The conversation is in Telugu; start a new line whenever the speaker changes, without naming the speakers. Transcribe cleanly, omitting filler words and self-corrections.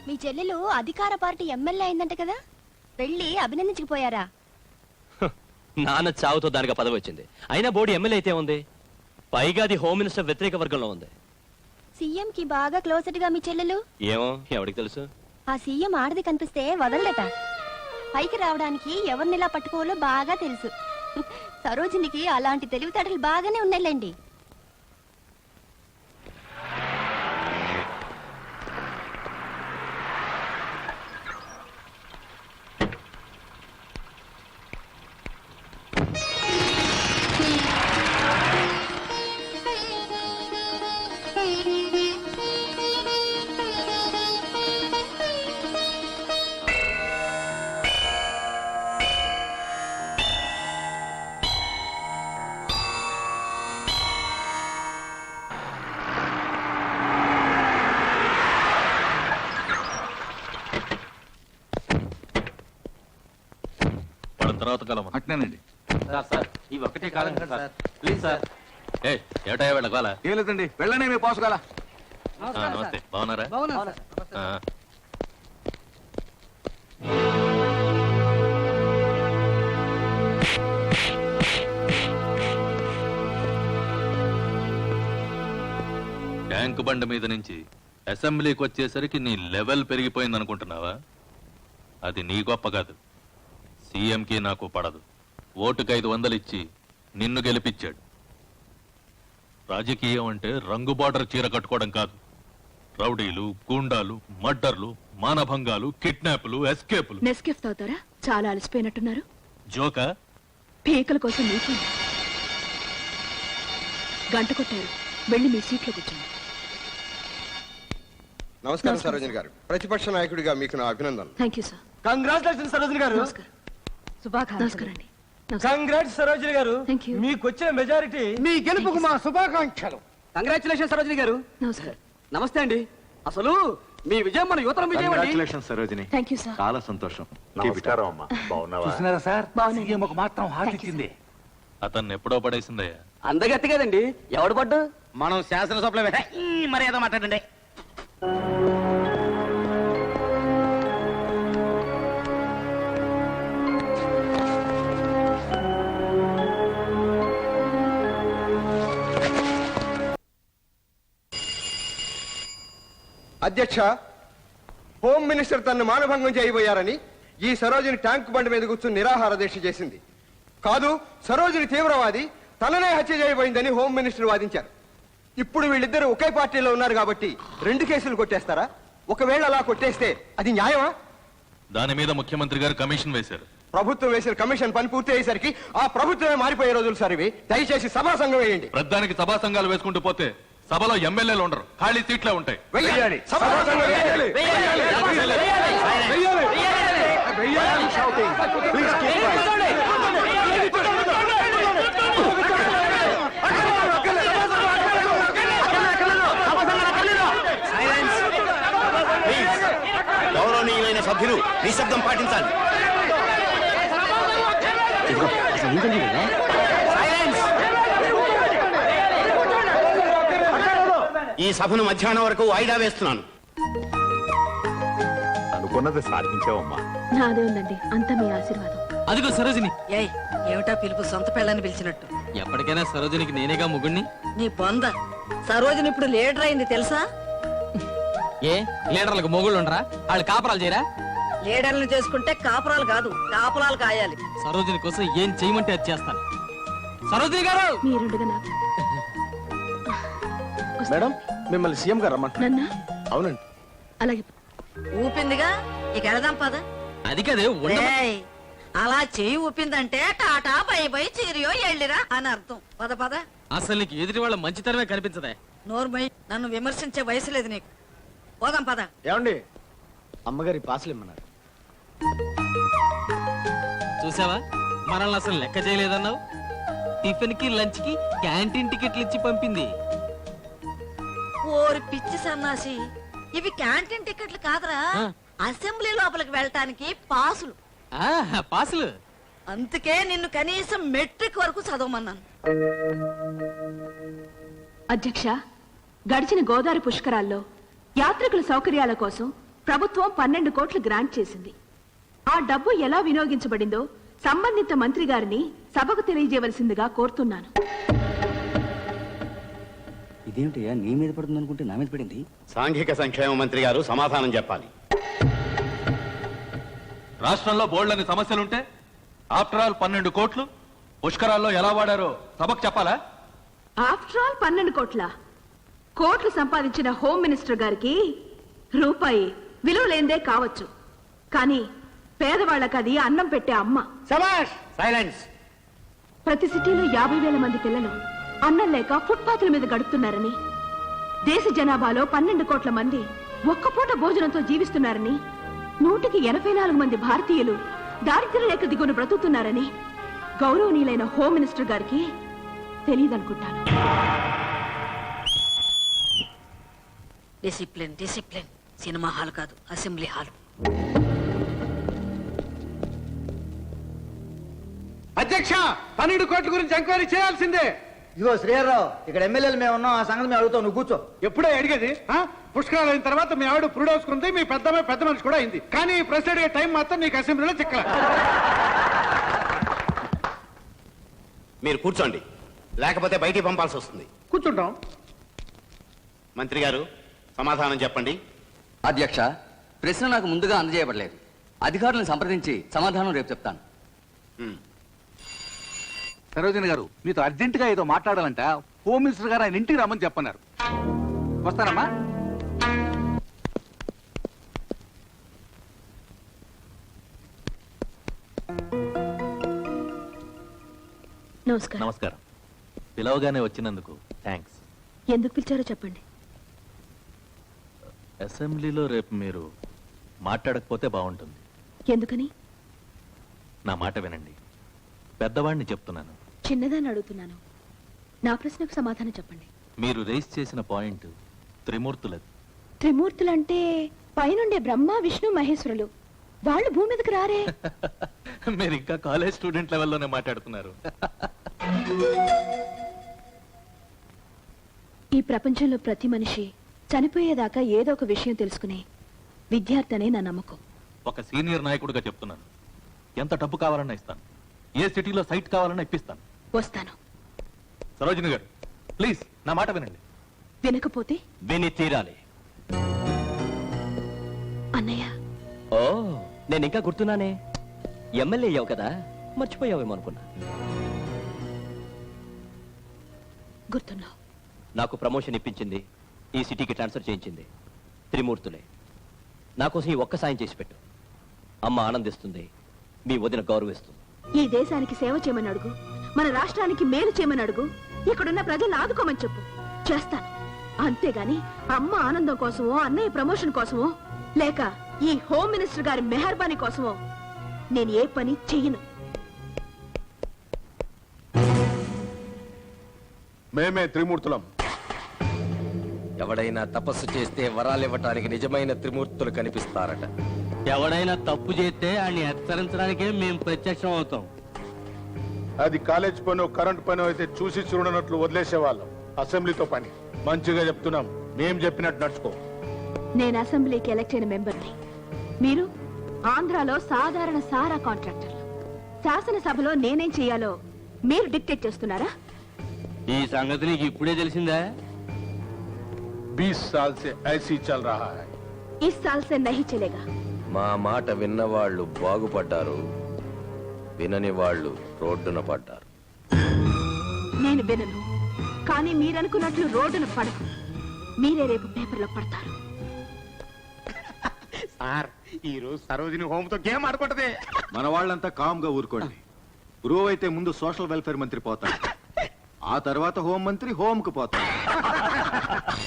మీ చెల్లెలు అధికార పార్టీ ఎమ్మెల్యే అయిందంట కదా, వెళ్ళి అభినందించకపోయారా?
నాన్న చావుతో దానికి పదవి వచ్చింది. అయినా బోర్డు ఎమ్మెల్యే అయితే ఉంది, పైగా అది హోమ్ మినిస్టర్ వ్యతిరేక వర్గంలో ఉంది.
సీఎం కి బాగా క్లోజ్డ్ గా మీ చెల్లెలు.
ఏమో ఎవరికి తెలుసు.
ఆ సీఎం ఆడది కనిపిస్తే వదలడట. పైకి రావడానికి ఎవరినిలా పట్టుకోవాలో బాగా తెలుసు. సరోజినికి అలాంటి తెలివితేటలు బాగానే ఉన్నాయిలేండి.
అట్నేనండి
ఈ ఒక్కటే కాలం సార్, ప్లీజ్ సార్. ఏటా వెళ్ళగల?
ఏం లేదండి, వెళ్ళనే మీ పోసగల.
నమస్తే, బాగున్నారా?
ట్యాంక్ బండ మీద నుంచి అసెంబ్లీకి వచ్చేసరికి నీ లెవెల్ పెరిగిపోయింది అనుకుంటున్నావా? అది నీ గొప్ప కాదు, సీఎంకి నాకు పడదు. ఓటుకు 500 ఇచ్చి నిన్ను గెలిపించాడు. రాజకీయం అంటే రంగు బార్డర్ చీర కట్టుకోవడం కాదు. రౌడీలు, గూండాలు, మర్డర్లు, మానభంగాలు, కిడ్నాప్లు, ఎస్కేపులు.
నెస్కేఫ్ తాగుతారా? చాలా అలసిపోయినట్టున్నారు.
జోకా?
పీకల కోసం నీకు గంట కొట్టారు, వెళ్ళి మీ సీట్లో కూర్చోండి.
నమస్కారం సరోజిని గారు. ప్రతిపక్ష నాయకుడిగా మీకు నా అభినందనలు.
Thank you sir.
Congratulation Sarojini గారు.
నమస్కారం. నమస్కారం అండి.
కంగ్రాట్స్ సరోజిని గారు, మీకు వచ్చిన మెజారిటీ.
మీ గెలుపుకు మా శుభాకాంక్షలు.
కంగ్రాచులేషన్ సరోజిని గారు.
నమస్కారం.
నమస్తే అండి. అసలు మీ విజయం మన యువతరం విజయం అండి.
Congratulations Sarojini.
Thank you sir.
చాలా సంతోషం.
నమస్కారం అమ్మా. బాగున్నావా? చూసినారా సార్, సీఎం ఒక మాత్రం హార్ట్ ఇచ్చింది.
అతన్ని ఎప్పుడో పడేసిందయ్యా.
అందగత్తి కదండి, ఎవడు పడ్డు?
మనం శాసనసభలో మర్యాద మాట్లాడండి.
అధ్యక్ష, హోమ్ మినిస్టర్ తనను మానభంగం చేయబోయారని ఈ సరోజిని ట్యాంక్ బండి మీద కూర్చుని నిరాహార దీక్ష చేసింది. కాదు, సరోజిని తీవ్రవాది, తననే హత్య చేయబోయిందని హోమ్ మినిస్టర్ వాదించారు. ఇప్పుడు వీళ్ళిద్దరూ ఒకే పార్టీలో ఉన్నారు కాబట్టి 2 కేసులు కొట్టేస్తారా? ఒకవేళ అలా కొట్టేస్తే అది న్యాయమా?
దాని మీద ముఖ్యమంత్రి గారు కమిషన్ వేశారు.
ప్రభుత్వం వేసిన కమిషన్ పని పూర్తి అయ్యేసరికి ఆ ప్రభుత్వమే మారిపోయే రోజులు సార్ ఇవి. దయచేసి సభా సంఘం వేయండి.
ప్రధానికి సభా సంఘాలు వేసుకుంటూ పోతే సభలో ఎమ్మెల్యేలు ఉండరు, ఖాళీ సీట్లే ఉంటాయి.
వేయాలి. సభా సంఘం వేయాలి.
గౌరవనీయులైన సభ్యులు నిశ్శబ్దం పాటించాలి. ఈ సభను మధ్యాహ్నం వరకు వాయిదా వేస్తున్నాను.
అనుకున్నది సాధించావమ్మా.
నాదే ఉందండి, అంతా మీ ఆశీర్వాదం.
అదిగో సరోజిని.
ఏమిటా పిలుపు? సొంత పెళ్ళని పిలిచినట్టు.
ఎప్పటికైనా సరోజినికి నేనేగా ముగ్గుడిని.
నీ బొంద. సరోజిని ఇప్పుడు లీడర్ అయింది తెలుసా?
ఏ లీడర్లకు మొగుళ్ళు ఉండరా? వాళ్ళు కాపరాలు చేయరా?
లీడర్లను చేసుకుంటే కాపురాలు కాదు, కాపురాలు కాయాలి.
సరోజిని కోసం ఏం చేయమంటే అది చేస్తాను. సరోజిని గారు,
మీరుండగా నాకు.
మేడం, మిమ్మల్ని సీఎం గారు రమ్మంటారు.
నన్నా?
అవునండి.
అలాగే.
ఊపిందిగా, ఇక వెళదాం పద.
అది కదే
ఏయ్, అలా చెయ్యి ఊపిందంటే టాటా బై బై చీరియో ఎళ్ళిరా అని అర్థం. పద పద.
అసలు నీకు ఎదుటి వాళ్ళ మంచితనమే కనిపించదే.
నోర్మై, నన్ను విమర్శించే వయసు లేదు నీకు. పోదాం పద.
ఏమండి, అమ్మగారి పాసులు ఇమ్మన్నారు.
చూసావా, మనల్ని అసలు లెక్క చేయలేదన్నావు. టిఫిన్ కి లంచ్ కి క్యాంటీన్ టికెట్లు ఇచ్చి పంపింది.
ఓరి పిచ్చి సన్నాసి, ఇవి క్యాంటీన్ టికెట్లు కాదురా, అసెంబ్లీ లోపలికి వెళ్ళటానికి పాసులు.
పాసులు.
అందుకే నిన్ను కనీసం మెట్రిక్ వరకు చదవమన్నాను.
అధ్యక్ష, గడిచిన గోదావరి పుష్కరాల్లో యాత్రికుల సౌకర్యాల కోసం ప్రభుత్వం 12 కోట్లు గ్రాంట్ చేసింది. ఆ డబ్బు ఎలా వినియోగించబడిందో సంబంధిత మంత్రి గారిని సభకు తెలియజేయవలసిందిగా కోరుతున్నాను.
ఇదేమిటయ్యా నీ మీద పడుతుంది అనుకుంటే నా మీద పడింది.
సాంఘిక సంక్షేమ మంత్రి గారు సమాధానం చెప్పాలి.
రాష్ట్రంలో బోల్డని సమస్యలుంటే ఆఫ్టర్ ఆల్ 12 కోట్లు పుష్కరాల్లో ఎలా వాడారో సభకు చెప్పాలా?
ఆఫ్టర్ ఆల్ 12 కోట్లు సంపాదించిన హోమ్ మినిస్టర్ గారికి రూపాయి విలువ లేనిదే కావచ్చు, కానీ పేదవాళ్ళకి అది అన్నం పెట్టే అమ్మ.
సైలెన్స్.
ప్రతి సిటీలో 50,000 మంది పిల్లలు అన్నం లేక ఫుట్పాత్ల మీద గడుపుతున్నారని, దేశ జనాభాలో 12 కోట్ల మంది ఒక్కపూట భోజనంతో జీవిస్తున్నారని, 184 మంది భారతీయులు దారిద్ర్య రేఖ దిగువన బ్రతుకుతున్నారని గౌరవనీయులైన హోమ్ మినిస్టర్ గారికి తెలియదనుకుంటాను.
Discipline discipline. సినిమా హాల్ కాదు, అసెంబ్లీ హాల్.
అధ్యక్ష, 12 కోట్ల గురించి ఎంక్వైరీ చేయాల్సిందే.
ఇదిగో శ్రీహర్రావు, ఇక్కడ ఎమ్మెల్యేలు మేము ఉన్నాం, ఆ సంగతి మేము అడుగుతాం, నువ్వు కూర్చో.
ఎప్పుడే అడిగేది? పుష్కరాలు అయిన తర్వాత మీ ఆవిడ పురుడోసుకుంది, మీ పెద్ద మనిషి కూడా అయింది. కానీ ఈ ప్రశ్న అడిగే టైం మాత్రం నీకు అసెంబ్లీలో చిక్కల.
మీరు కూర్చోండి, లేకపోతే బయటికి పంపాల్సి వస్తుంది.
కూర్చుంటాం.
మంత్రి గారు సమాధానం చెప్పండి.
అధ్యక్ష, ప్రశ్న నాకు ముందుగా అందజేయబడలేదు. అధికారులను సంప్రదించి సమాధానం రేపు చెప్తాను.
సరోజిని గారు మీతో అర్జెంట్ గా ఏదో మాట్లాడాలంట. హోమ్ మినిస్టర్ గారు ఆయన ఇంటికి రమ్మని చెప్పన్నారు. వస్తారమ్మా?
నమస్కారం.
నమస్కారం. పిలవగానే వచ్చినందుకు థ్యాంక్స్.
ఎందుకు పిలిచారో చెప్పండి.
అసెంబ్లీలో రేపు మీరు మాట్లాడకపోతే బాగుంటుంది.
ఎందుకని?
నా మాట వినండి, పెద్దవాడిని చెప్తున్నాను.
చిన్నదాన్ని అడుగుతున్నాను. నా ప్రశ్నకు సమాధానం చెప్పండి.
మీరు రేస్ చేసిన పాయింట్ త్రిమూర్తులది.
త్రిమూర్తులంటే పైనుండే బ్రహ్మ విష్ణు మహేశ్వరులు. వాళ్ళు భూమి మీదకి రారే.
మీరు ఇంకా కాలేజ్ స్టూడెంట్ లెవెల్లోనే మాట్లాడుతున్నారు.
ఈ ప్రపంచంలో ప్రతి మనిషి చనిపోయేదాకా ఏదో ఒక విషయం తెలుసుకునే విద్యార్థి అనే నా నమ్మకం.
ఒక సీనియర్ నాయకుడిగా చెప్తున్నాను, ఎంత డబ్బు కావాలన్నా ఇస్తాను, ఏ సిటీలో సైట్ కావాలన్నా ఇప్పిస్తాను.
వస్తాను.
సరోజిని గారు ప్లీజ్ నా మాట వినండి.
వినకపోతే?
విని తీరాలి.
అన్నయ్య,
ఓ, నేను ఇంకా గుర్తున్నానే. ఎమ్మెల్యే అయ్యావు కదా, మర్చిపోయావేమో అనుకున్నా.
గుర్తున్నావు.
నాకు ప్రమోషన్ ఇప్పించింది, ఈ సిటీకి ట్రాన్స్ఫర్ చేయించింది త్రిమూర్తులే. నా కోసం ఈ ఒక్క సాయం చేసి పెట్టు. అమ్మ ఆనందిస్తుంది, మీ వదిన గౌరవిస్తుంది.
ఈ దేశానికి సేవ చేయమని అడుగు, మన రాష్ట్రానికి మేలు చేయమని అడుగు, ఇక్కడున్న ప్రజలను ఆదుకోమని చెప్పు, చేస్తాను. అంతేగాని అమ్మ ఆనందం కోసమో, అన్నయ్య ప్రమోషన్ కోసమో, లేక ఈ హోమ్ మినిస్టర్ గారి మెహర్బానీ కోసమో నేను ఏ పని చెయ్యను.
మేమే త్రిమూర్తులం.
ఎవడైనా తపస్సు చేస్తే వరాలివ్వటానికి నిజమైన త్రిమూర్తులు కనిపిస్తారట.
ఎవడైనా తప్పు చేస్తే ఆయన్ని హెచ్చరించడానికే మేము ప్రత్యక్షం అవుతాం.
అది కాలేజ్ పనో కరెంట్ పనో అయితే చూసి చూడనట్లు వదిలేసేవాళ్ళం. అసెంబ్లీతో పని. మంచిగా చెప్తున్నాం, మేం చెప్పినట్టు నడుచుకో.
నేను అసెంబ్లీకి ఎలక్ట్ అయిన మెంబర్ని. మీరు ఆంధ్రాలో సాధారణ సారా కాంట్రాక్టర్లు. శాసనసభలో నేనేం చేయాలో మీరు డిక్టేట్ చేస్తున్నారా?
ఈ సంగతి నీకు ఇప్పుడే తెలిసిందా?
20 साल से ऐसी चल रहा है.
इस साल से नहीं चलेगा.
మా మాట విన్నవాళ్లు బాగుపడ్డారు, వినని వాళ్ళు రోడ్డున పడ్డారు.
నేను వినను, కానీ మీరనుకున్నట్లు రోడ్డున పడకు. మీరే రేపు పేపర్లో పడతారు.
సార్, ఈ రోజు సరోజిని హోమ్ తో గేమ్ ఆడుకుంటది.
మన వాళ్ళంతా కామ్ గా ఊరుకోండి. గురువు అయితే ముందు సోషల్ వెల్ఫేర్ మంత్రి పోతాడు, ఆ తర్వాత హోం మంత్రి హోమ్ కు పోతాడు.